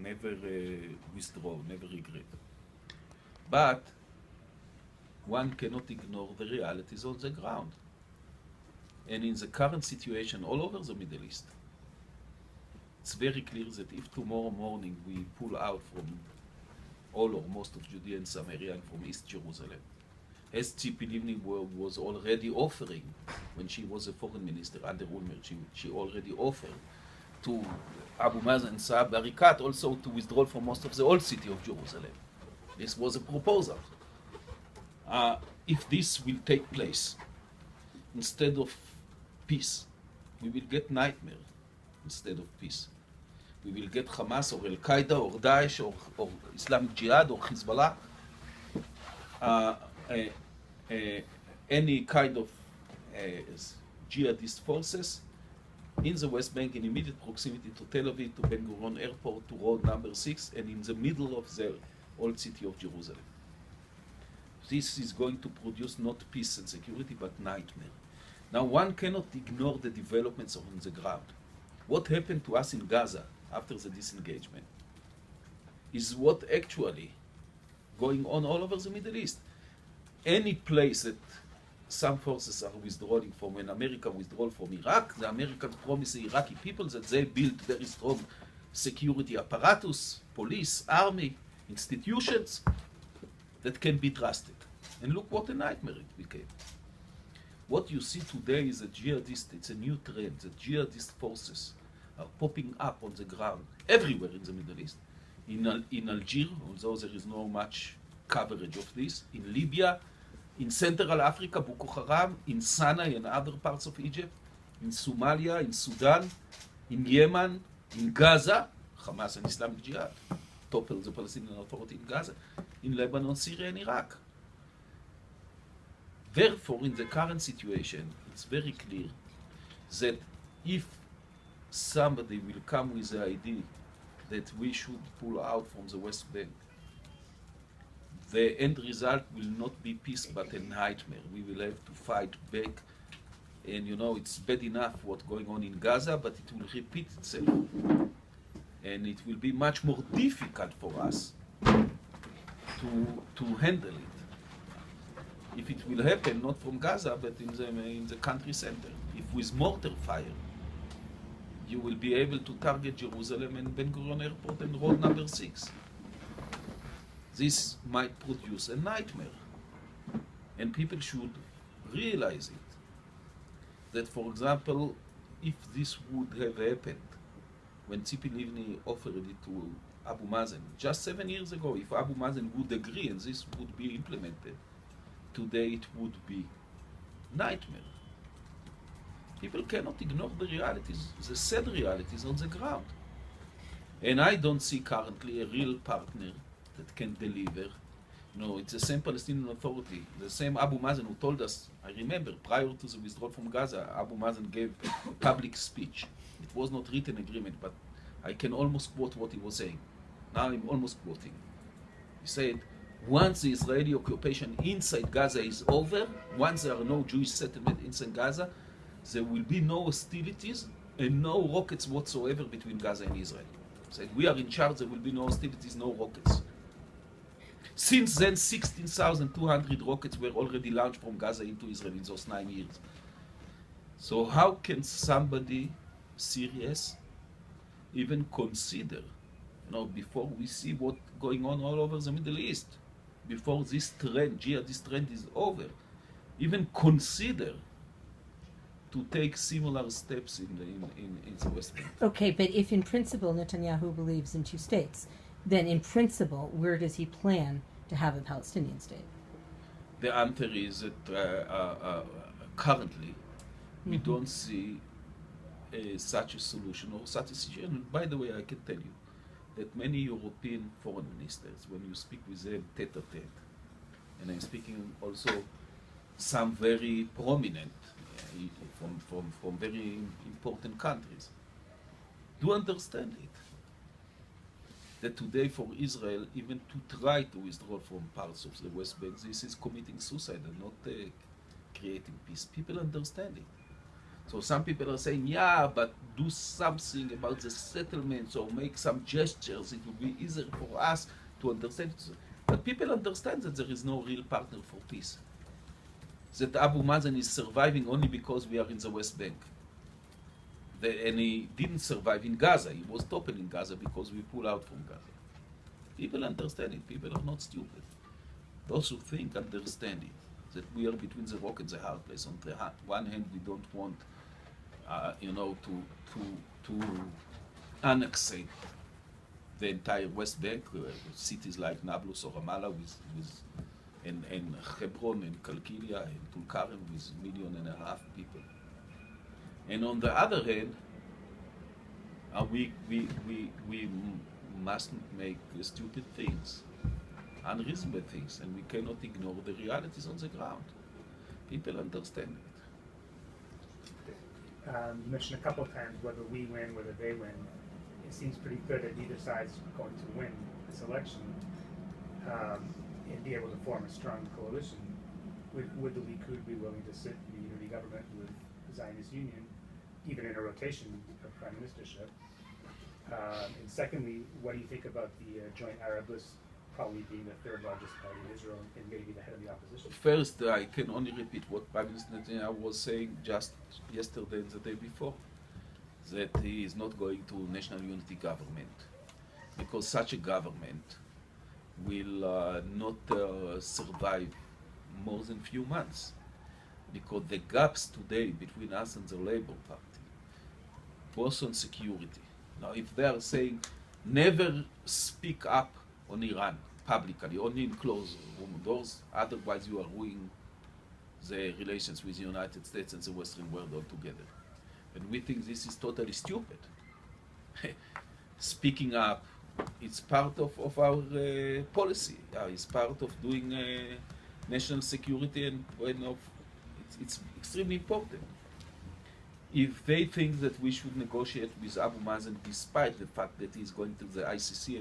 never withdraw, never regret. But one cannot ignore the realities on the ground. And in the current situation all over the Middle East, it's very clear that if tomorrow morning we pull out from all or most of Judea and Samaria and from East Jerusalem, as Tzipi Livni was already offering when she was a foreign minister under Ulmer, she already offered to Abu Mazen and Saab Barikat also to withdraw from most of the old city of Jerusalem. This was a proposal. If this will take place, instead of peace, we will get nightmare instead of peace. We will get Hamas or Al-Qaeda or Daesh or Islamic Jihad or Hezbollah. Any kind of jihadist forces in the West Bank in immediate proximity to Tel Aviv, to Ben Gurion Airport, to road number 6, and in the middle of the old city of Jerusalem. This is going to produce not peace and security, but nightmare. Now, one cannot ignore the developments on the ground. What happened to us in Gaza after the disengagement is what actually going on all over the Middle East. Any place that some forces are withdrawing from, when America withdrew from Iraq, the Americans promised the Iraqi people that they build very strong security apparatus, police, army, institutions that can be trusted. And look what a nightmare it became. What you see today is a jihadist, it's a new trend, that jihadist forces are popping up on the ground everywhere in the Middle East. In Algeria, although there is not much coverage of this, in Libya, in Central Africa, Boko Haram, in Sinai and other parts of Egypt, in Somalia, in Sudan, in Yemen, in Gaza, Hamas and Islamic Jihad toppled the Palestinian Authority in Gaza, in Lebanon, Syria and Iraq. Therefore, in the current situation, it's very clear that if somebody will come with the idea that we should pull out from the West Bank, the end result will not be peace but a nightmare. We will have to fight back, and you know it's bad enough what's going on in Gaza, but it will repeat itself, and it will be much more difficult for us to handle it. If it will happen not from Gaza but in the country center, if with mortar fire you will be able to target Jerusalem and Ben Gurion Airport and road number 6. This might produce a nightmare. And people should realize it. That, for example, if this would have happened when Tzipi Livni offered it to Abu Mazen, just 7 years ago, if Abu Mazen would agree and this would be implemented, today it would be nightmare. People cannot ignore the realities, the sad realities on the ground. And I don't see currently a real partner that can deliver. You know, it's the same Palestinian Authority, the same Abu Mazen who told us, I remember, prior to the withdrawal from Gaza, Abu Mazen gave a public speech. It was not written agreement, but I can almost quote what he was saying. Now I'm almost quoting. He said, once the Israeli occupation inside Gaza is over, once there are no Jewish settlement inside Gaza, there will be no hostilities and no rockets whatsoever between Gaza and Israel. He said, we are in charge, there will be no hostilities, no rockets. Since then, 16,200 rockets were already launched from Gaza into Israel in those 9 years. So how can somebody serious even consider, you know, before we see what's going on all over the Middle East, before this trend, jihadist trend is over, even consider to take similar steps in the West Bank? Okay, but if in principle Netanyahu believes in two states, then in principle, where does he plan to have a Palestinian state? The answer is that currently we don't see such a solution or such a situation. By the way, I can tell you that many European foreign ministers, when you speak with them tete-a-tete, and I'm speaking also some very prominent from very important countries, do understand it. That today for Israel, even to try to withdraw from parts of the West Bank, this is committing suicide and not creating peace. People understand it. So some people are saying, yeah, but do something about the settlements or make some gestures. It will be easier for us to understand. But people understand that there is no real partner for peace. That Abu Mazen is surviving only because we are in the West Bank. And he didn't survive in Gaza. He was toppled in Gaza because we pulled out from Gaza. People understand it. People are not stupid. Those who think understand it. That we are between the rock and the hard place. On the one hand, we don't want, to annexate the entire West Bank, cities like Nablus or Ramallah and Hebron and Kalkilia and Tulkarem with 1.5 million people. And on the other hand, we mustn't make stupid things, unreasonable things, and we cannot ignore the realities on the ground. People understand it. You mentioned a couple of times whether we win, whether they win. It seems pretty clear that neither side's going to win this election and be able to form a strong coalition. Would the Likud be willing to sit in a unity government with the Zionist Union, even in a rotation of prime ministership? And secondly, what do you think about the joint Arab list probably being the third largest party in Israel and maybe the head of the opposition? First, I can only repeat what Prime Minister Netanyahu was saying just yesterday and the day before, that he is not going to national unity government, because such a government will not survive more than few months, because the gaps today between us and the Labour Party, both on security. Now, if they are saying never speak up on Iran publicly, only in closed room doors, otherwise you are ruining the relations with the United States and the Western world altogether. And we think this is totally stupid. Speaking up, it's part of our policy. It's part of doing national security, and it's extremely important. If they think that we should negotiate with Abu Mazen, despite the fact that he is going to the ICC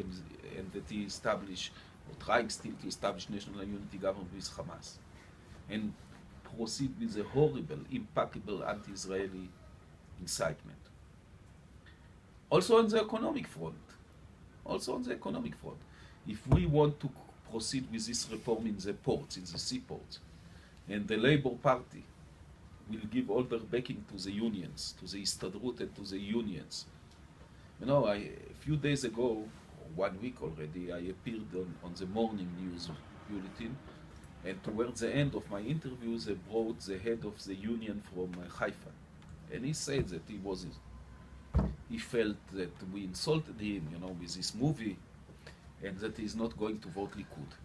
and that he established, or trying still to establish national unity government with Hamas, and proceed with a horrible, implacable anti-Israeli incitement. Also on the economic front. If we want to proceed with this reform in the ports, in the seaports, and the Labour Party will give all their backing to the unions, to the Istadrut and to the unions. You know, a few days ago, 1 week already, I appeared on the morning news bulletin, and towards the end of my interview, they brought the head of the union from Haifa. And he said that he felt that we insulted him, with this movie, and that he's not going to vote Likud.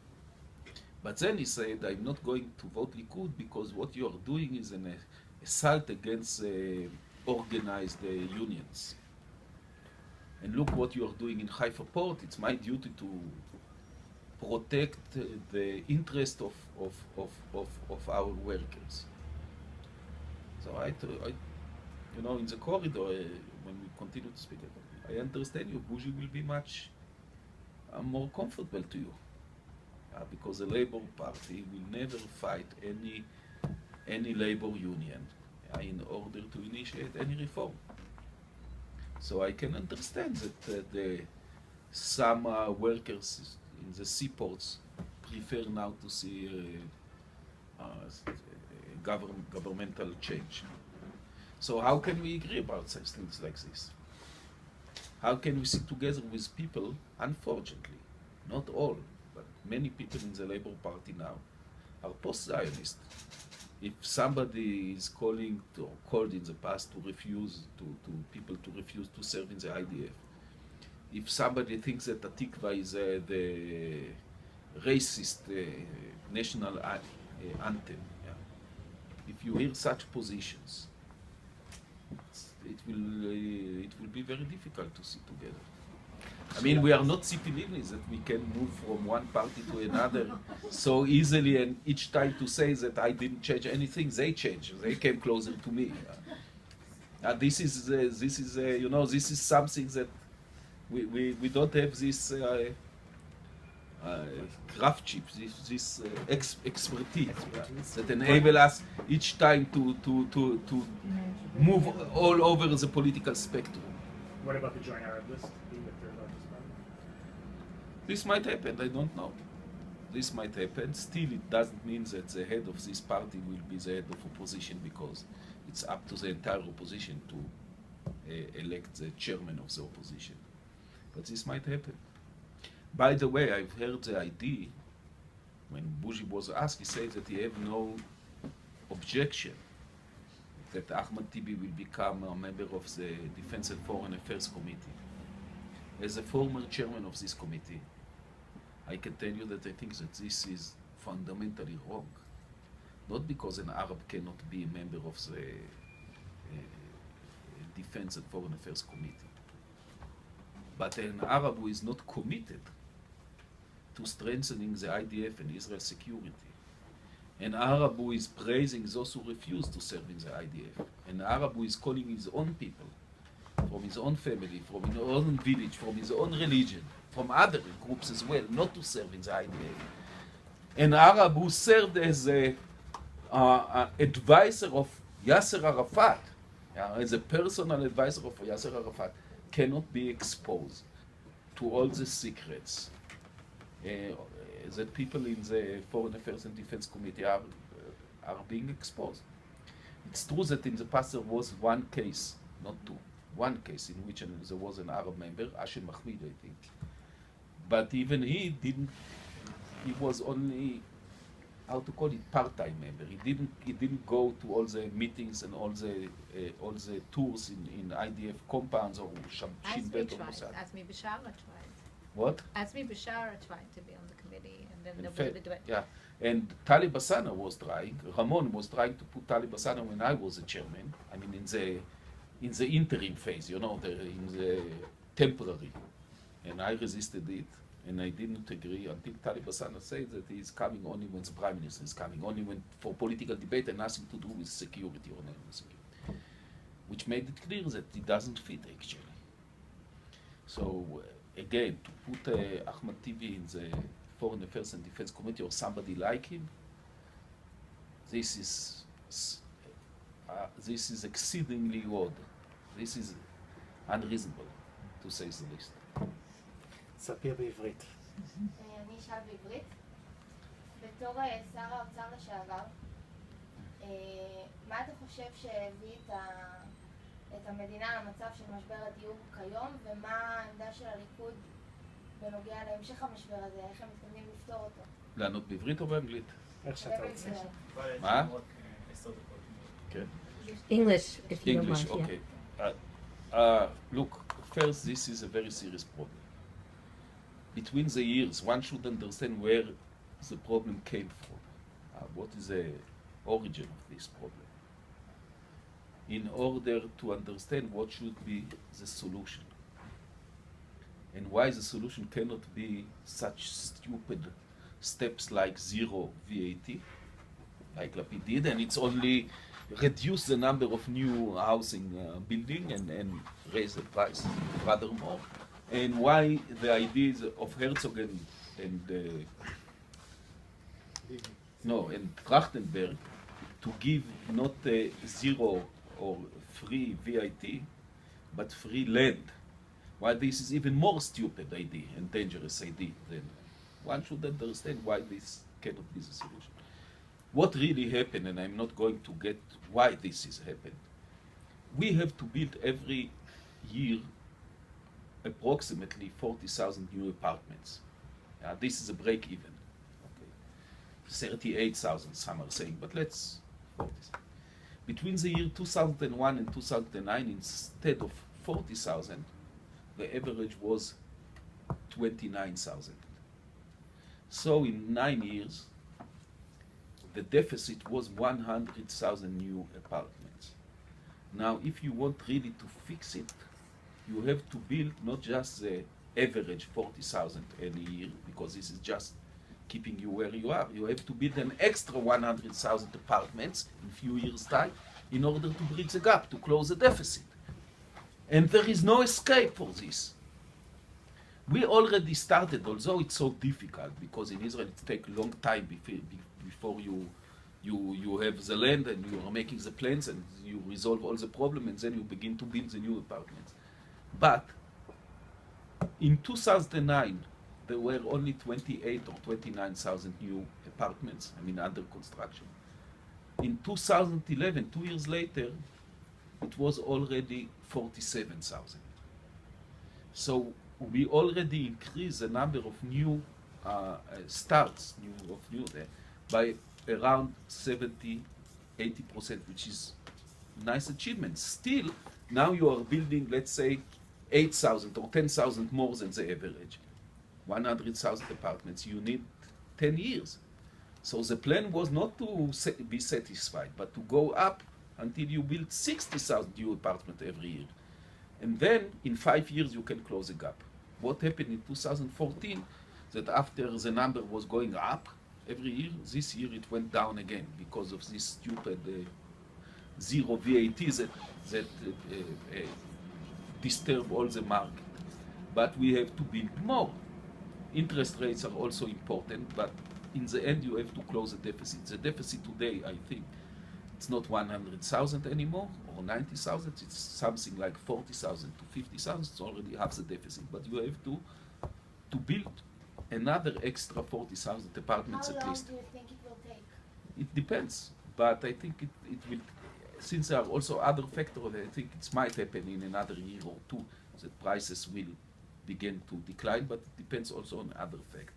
But then he said, I'm not going to vote Likud because what you are doing is an assault against organized unions. And look what you are doing in Haifa port. It's my duty to protect the interest of our workers. So in the corridor, when we continue to speak, I understand you. Bougie will be much more comfortable to you. Because the Labour Party will never fight any labor union in order to initiate any reform. So I can understand that some workers in the seaports prefer now to see governmental change. So how can we agree about such things like this? How can we sit together with people, unfortunately, not all, but many people in the Labour Party now are post-Zionist. If somebody is called in the past to refuse people to refuse to serve in the IDF, if somebody thinks that Atikva is the racist national anthem, if you hear such positions, it will be very difficult to sit together. I mean, we are not Tzipi Livnis that we can move from one party to another so easily, and each time to say that I didn't change anything, they changed. They came closer to me. This is something that we don't have this craftsmanship, this expertise that enable us each time to move all over the political spectrum. What about the Joint Arab List being the third largest party? This might happen, I don't know. This might happen. Still, it doesn't mean that the head of this party will be the head of opposition, because it's up to the entire opposition to elect the chairman of the opposition. But this might happen. By the way, I've heard the idea, when Bougie was asked, he said that he have no objection that Ahmad Tibi will become a member of the Defense and Foreign Affairs Committee. As a former chairman of this committee, I can tell you that I think that this is fundamentally wrong. Not because an Arab cannot be a member of the Defense and Foreign Affairs Committee, but an Arab who is not committed to strengthening the IDF and Israel's security, an Arab who is praising those who refuse to serve in the IDF, an Arab who is calling his own people, from his own family, from his own village, from his own religion, from other groups as well, not to serve in the IDF, an Arab who served as a advisor of Yasser Arafat, as a personal advisor of Yasser Arafat, cannot be exposed to all the secrets that people in the Foreign Affairs and Defense Committee are being exposed. It's true that in the past there was one case, not two, one case in which there was an Arab member, Hashim Mahmoud, I think. But even he was only, how to call it, part-time member. He didn't go to all the meetings and all the tours in IDF compounds or Shin Bet or Mossad. Azmi Bishara tried. What? Azmi Bishara tried to be on the committee, and then there was a debate. Yeah, and Talib Hassan was trying. Ramon was trying to put Talib Hassan when I was the chairman. I mean, in the interim phase, in the temporary, and I resisted it. And I didn't agree until Talib Hassan said that he is coming only when the Prime Minister is coming, only when for political debate and nothing to do with security or national security, which made it clear that it doesn't fit actually. So again, to put Ahmad Tibi in the Foreign Affairs and Defense Committee or somebody like him, this is exceedingly odd. This is unreasonable, to say the least. ספיר בעברית. אני אשאל בעברית. בתור שר האוצר לשעבר, מה אתה חושב שהביא את המדינה למצב של משבר הדיור כיום, ומה העמדה של הליכוד בנוגע להמשך המשבר הזה, איך הם מתכוונים לפתור אותו? לענות בעברית או באנגלית? איך שאתה רוצה. מה? כן. English, if you don't English, mind. okay. Look, first, this is a very serious problem. Between the years, one should understand where the problem came from. What is the origin of this problem? In order to understand what should be the solution. And why the solution cannot be such stupid steps like zero VAT, like Lapid did, and it's only reduce the number of new housing building and raise the price rather more. And why the ideas of Herzog and Trachtenberg to give not zero or free VAT, but free land. Why this is even more stupid idea and dangerous idea. Then one should understand why this cannot be the solution. What really happened, and I'm not going to get why this is happened. We have to build every year approximately 40,000 new apartments. This is a break even. Okay. 38,000, some are saying, but let's 40,000. Between the year 2001 and 2009, instead of 40,000, the average was 29,000. So in 9 years, the deficit was 100,000 new apartments. Now, if you want really to fix it, you have to build not just the average 40,000 every year, because this is just keeping you where you are. You have to build an extra 100,000 apartments in a few years' time in order to bridge the gap, to close the deficit. And there is no escape for this. We already started, although it's so difficult, because in Israel it takes a long time before you have the land and you are making the plans and you resolve all the problems and then you begin to build the new apartments. But in 2009, there were only 28 or 29,000 new apartments, under construction. In 2011, 2 years later, it was already 47,000. So we already increased the number of new starts, by around 70-80%, which is a nice achievement. Still, now you are building, let's say, 8,000 or 10,000 more than the average. 100,000 apartments, you need 10 years. So the plan was not to be satisfied, but to go up until you build 60,000 new apartments every year. And then, in 5 years, you can close the gap. What happened in 2014, that after the number was going up every year, this year it went down again because of this stupid zero VAT that disturb all the market. But we have to build more. Interest rates are also important, but in the end you have to close the deficit. The deficit today, I think, it's not 100,000 anymore or 90,000, it's something like 40,000 to 50,000, it's already half the deficit. But you have to build another extra 40,000 apartments at least. How long do you think it will take? It depends, but I think it will, since there are also other factors, I think it might happen in another year or two, that prices will begin to decline, but it depends also on other factors.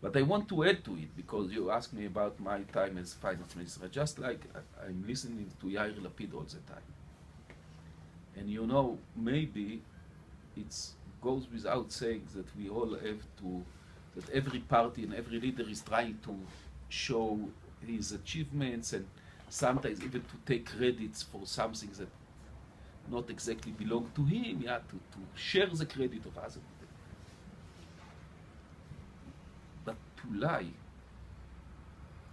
But I want to add to it, because you asked me about my time as finance minister. Just like I'm listening to Yair Lapid all the time. And maybe it goes without saying that we all have to, that every party and every leader is trying to show his achievements and sometimes even to take credits for something that not exactly belong to him, to share the credit of others. But to lie,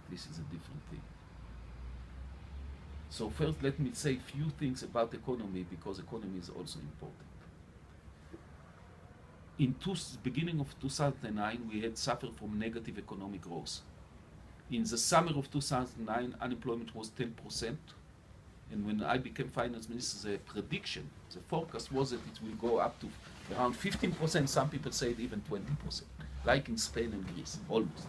this is a different thing. So first let me say a few things about economy, because economy is also important. In beginning of 2009, we had suffered from negative economic growth. In the summer of 2009, unemployment was 10%. And when I became finance minister, the prediction, the forecast was that it will go up to around 15%. Some people said even 20%, like in Spain and Greece, almost.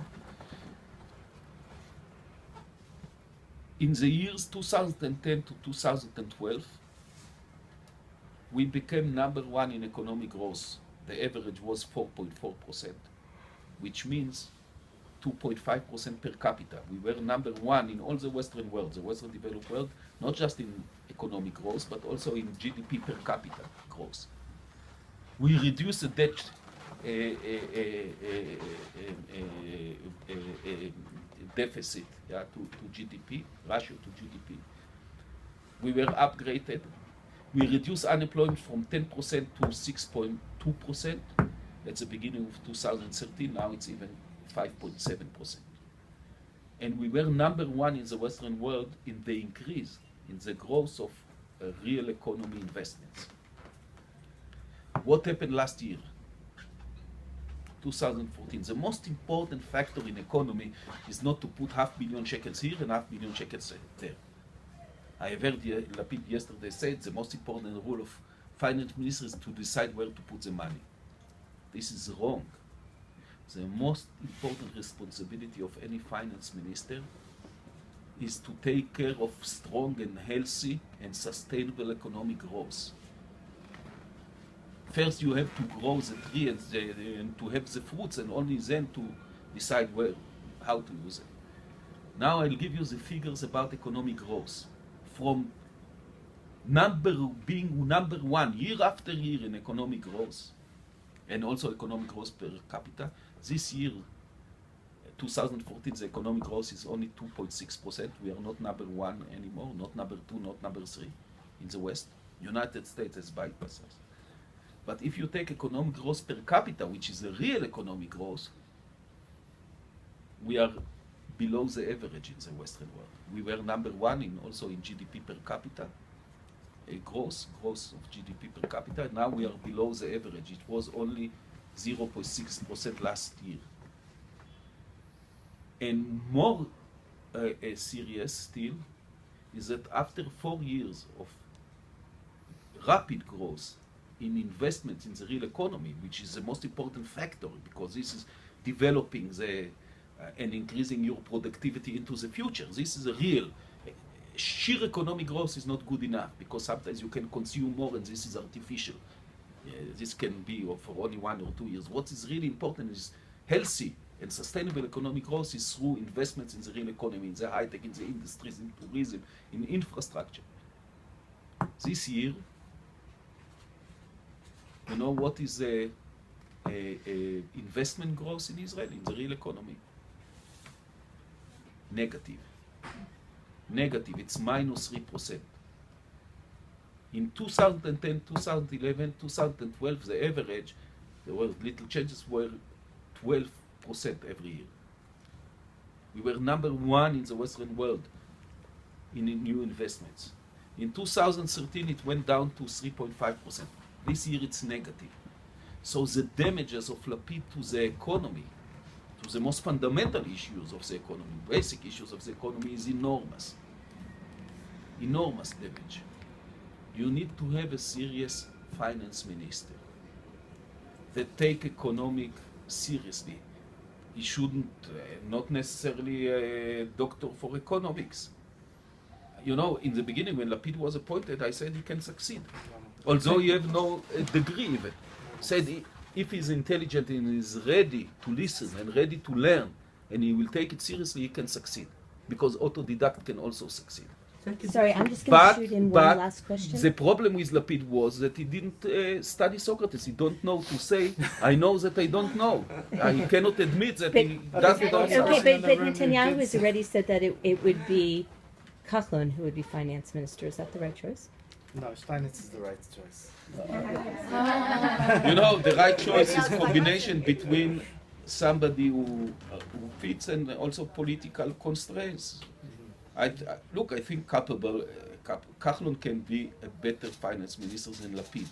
In the years 2010 to 2012, we became number one in economic growth. The average was 4.4%, which means 2.5% per capita. We were number one in all the Western world, the Western developed world, not just in economic growth, but also in GDP per capita growth. We reduced the debt deficit to GDP, ratio to GDP. We were upgraded. We reduced unemployment from 10% to 6.2% at the beginning of 2013. Now it's even 5.7%. And we were number one in the Western world in the increase, in the growth of real economy investments. What happened last year, 2014? The most important factor in economy is not to put $500 million shekels here and $500 million shekels there. I have heard Lapid yesterday said the most important role of finance minister is to decide where to put the money. This is wrong. The most important responsibility of any finance minister is to take care of strong and healthy and sustainable economic growth. First, you have to grow the tree and to have the fruits, and only then to decide how to use it. Now I'll give you the figures about economic growth. From being number one year after year in economic growth, and also economic growth per capita, this year, 2014, the economic growth is only 2.6%. We are not number one anymore, not number two, not number three in the West. United States has bypassed us. But if you take economic growth per capita, which is the real economic growth, we are below the average in the Western world. We were number one also in GDP per capita, gross of GDP per capita. Now we are below the average. It was only 0.6% last year. And more serious still is that after 4 years of rapid growth in investment in the real economy, which is the most important factor because this is developing and increasing your productivity into the future. This is a real, sheer economic growth is not good enough because sometimes you can consume more and this is artificial. This can be for only 1 or 2 years. What is really important is healthy and sustainable economic growth is through investments in the real economy, in the high-tech, in the industries, in tourism, in infrastructure. This year, you know what is the investment growth in Israel, in the real economy? Negative. Negative, it's minus 3%. In 2010, 2011, 2012, the average, there were little changes, were 12% every year. We were number 1 in the Western world in new investments. In 2013, it went down to 3.5%. This year, it's negative. So the damages of Lapid to the economy, to the most fundamental issues of the economy, basic issues of the economy, is enormous. Enormous damage. You need to have a serious finance minister that take economic seriously. He shouldn't, not necessarily a doctor for economics. You know, in the beginning when Lapid was appointed, I said he can succeed. Although he have no degree even. Said if he's intelligent and is ready to listen and ready to learn and he will take it seriously, he can succeed. Because autodidact can also succeed. Sorry, I'm just going to shoot in one last question. The problem with Lapid was that he didn't study Socrates. He don't know to say, I know that I don't know. He cannot admit that he doesn't know. Okay, but Netanyahu has already said that it would be Kachlon who would be finance minister. Is that the right choice? No, Steinitz is the right choice. You know, the right choice is a combination between somebody who fits and also political constraints. Look, I think Kachlon can be a better finance minister than Lapid,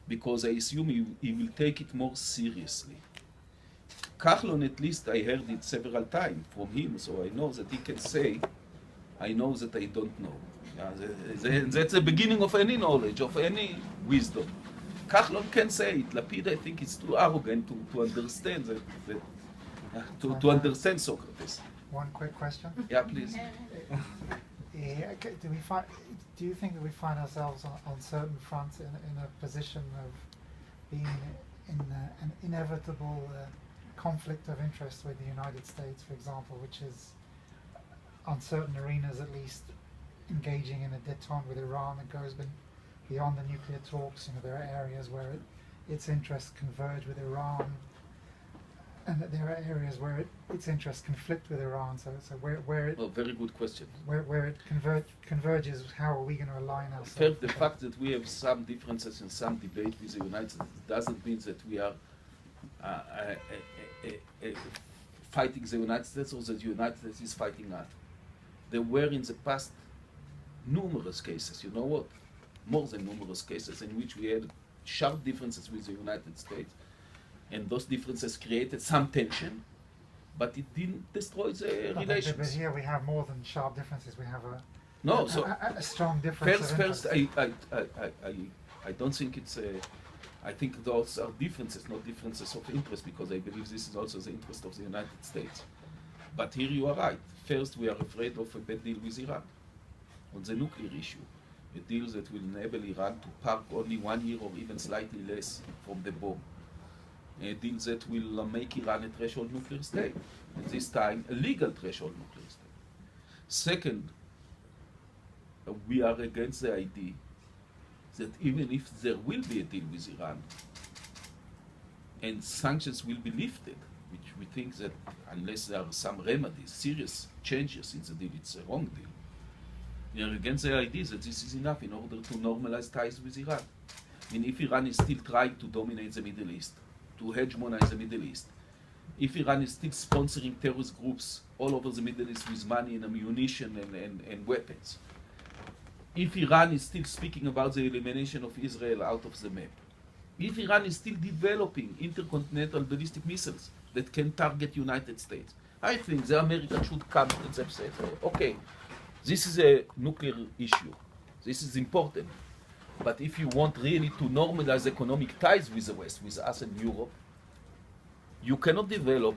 because I assume he will take it more seriously. Kachlon, at least I heard it several times from him, so I know that he can say, I know that I don't know. That's the beginning of any knowledge, of any wisdom. Kachlon can say it. Lapid, I think, is too arrogant to understand to understand Socrates. One quick question. Yeah, please. Do you think that we find ourselves on certain fronts in a position of being in an inevitable conflict of interest with the United States, for example, which is on certain arenas at least engaging in a détente with Iran that goes beyond the nuclear talks? You know, there are areas where its interests converge with Iran, and that there are areas where its interests conflict with Iran. So where it, well, very good question. Where it converges, how are we going to align ourselves? First, the fact that we have some differences and some debate with the United States doesn't mean that we are fighting the United States or that the United States is fighting us. There were in the past numerous cases, you know what? More than numerous cases in which we had sharp differences with the United States. And those differences created some tension, but it didn't destroy the relations. But here we have more than sharp differences. We have a strong difference. First, I don't think it's a. I think those are differences, not differences of interest, because I believe this is also the interest of the United States. But here you are right. First, we are afraid of a bad deal with Iran on the nuclear issue. A deal that will enable Iran to park only 1 year or even slightly less from the bomb. A deal that will make Iran a threshold nuclear state, and this time a legal threshold nuclear state. Second, we are against the idea that even if there will be a deal with Iran and sanctions will be lifted, which we think that unless there are some remedies, serious changes in the deal, it's a wrong deal. We are against the idea that this is enough in order to normalize ties with Iran. I mean, if Iran is still trying to dominate the Middle East, to hegemonize the Middle East, if Iran is still sponsoring terrorist groups all over the Middle East with money and ammunition and weapons, if Iran is still speaking about the elimination of Israel out of the map, if Iran is still developing intercontinental ballistic missiles that can target United States, I think the Americans should come and say, okay, this is a nuclear issue. This is important. But if you want really to normalize economic ties with the West, with us and Europe, you cannot develop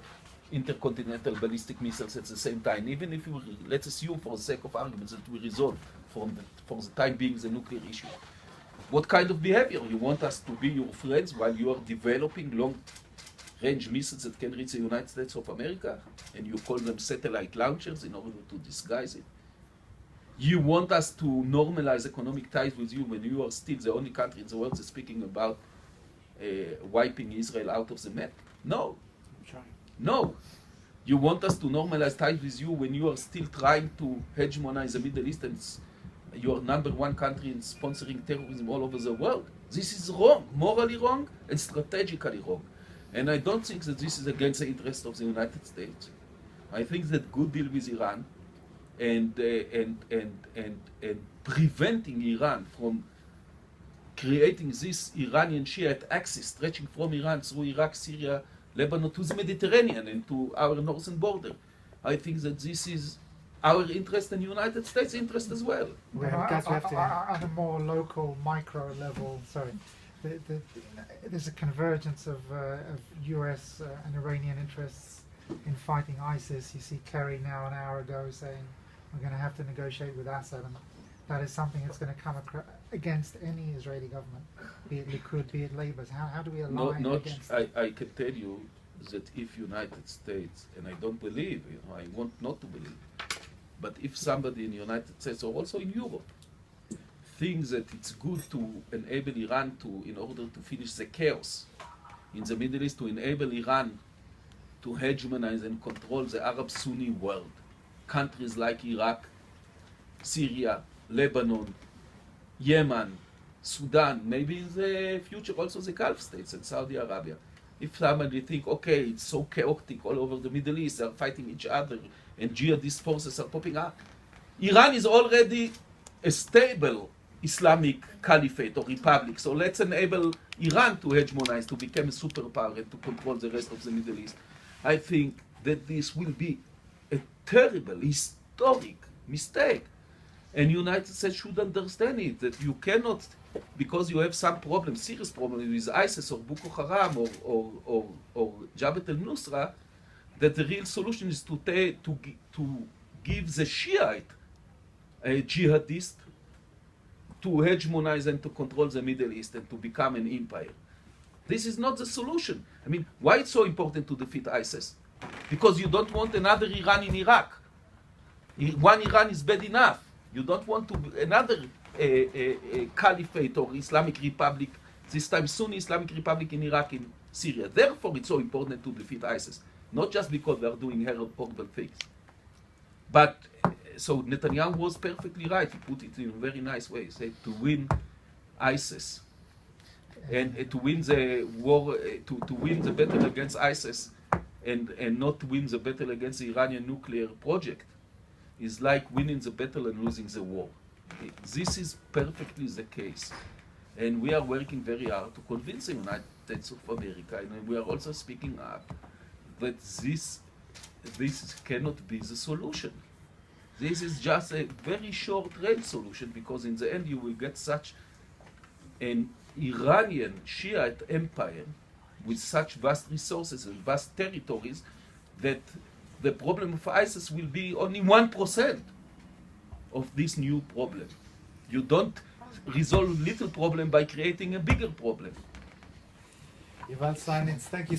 intercontinental ballistic missiles at the same time, even if you, let's assume for the sake of arguments that we resolve for the time being the nuclear issue. What kind of behavior? You want us to be your friends while you are developing long-range missiles that can reach the United States of America, and you call them satellite launchers in order to disguise it? You want us to normalize economic ties with you when you are still the only country in the world that's speaking about wiping Israel out of the map? No. No. You want us to normalize ties with you when you are still trying to hegemonize the Middle East and you are number one country in sponsoring terrorism all over the world? This is wrong, morally wrong and strategically wrong. And I don't think that this is against the interest of the United States. I think that good deal with Iran and preventing Iran from creating this Iranian Shiite axis stretching from Iran through Iraq, Syria, Lebanon to the Mediterranean and to our northern border. I think that this is our interest and United States' interest as well. At a more local, micro level, there's a convergence of US and Iranian interests in fighting ISIS. You see Kerry now an hour ago saying we're going to have to negotiate with Assad, and that is something that's going to come against any Israeli government, be it Likud, be it Labour. How do we align against that? I can tell you that if United States, and I don't believe, I want not to believe, but if somebody in the United States or also in Europe thinks that it's good to enable Iran to, in order to finish the chaos in the Middle East, to enable Iran to hegemonize and control the Arab Sunni world, countries like Iraq, Syria, Lebanon, Yemen, Sudan, maybe in the future also the Gulf states and Saudi Arabia. If somebody think, okay, it's so chaotic all over the Middle East, they're fighting each other and jihadist forces are popping up. Iran is already a stable Islamic caliphate or republic, so let's enable Iran to hegemonize, to become a superpower and to control the rest of the Middle East. I think that this will be a terrible, historic mistake. And United States should understand it, that you cannot, because you have some problem, serious problem with ISIS or Boko Haram or Jabhat al-Nusra, that the real solution is to give the Shiite a jihadist to hegemonize and to control the Middle East and to become an empire. This is not the solution. I mean, why it's so important to defeat ISIS? Because you don't want another Iran in Iraq. One Iran is bad enough. You don't want another caliphate or Islamic republic, this time Sunni Islamic Republic in Iraq, in Syria. Therefore, it's so important to defeat ISIS. Not just because they are doing horrible things. But, so Netanyahu was perfectly right. He put it in a very nice way. He said to win ISIS and to win the war, to win the battle against ISIS and not to win the battle against the Iranian nuclear project is like winning the battle and losing the war. This is perfectly the case. And we are working very hard to convince the United States of America, and we are also speaking up that this cannot be the solution. This is just a very short-range solution, because in the end you will get such an Iranian Shiite empire with such vast resources and vast territories that the problem of ISIS will be only 1% of this new problem. You don't resolve little problem by creating a bigger problem. Yuval Steinitz, thank you.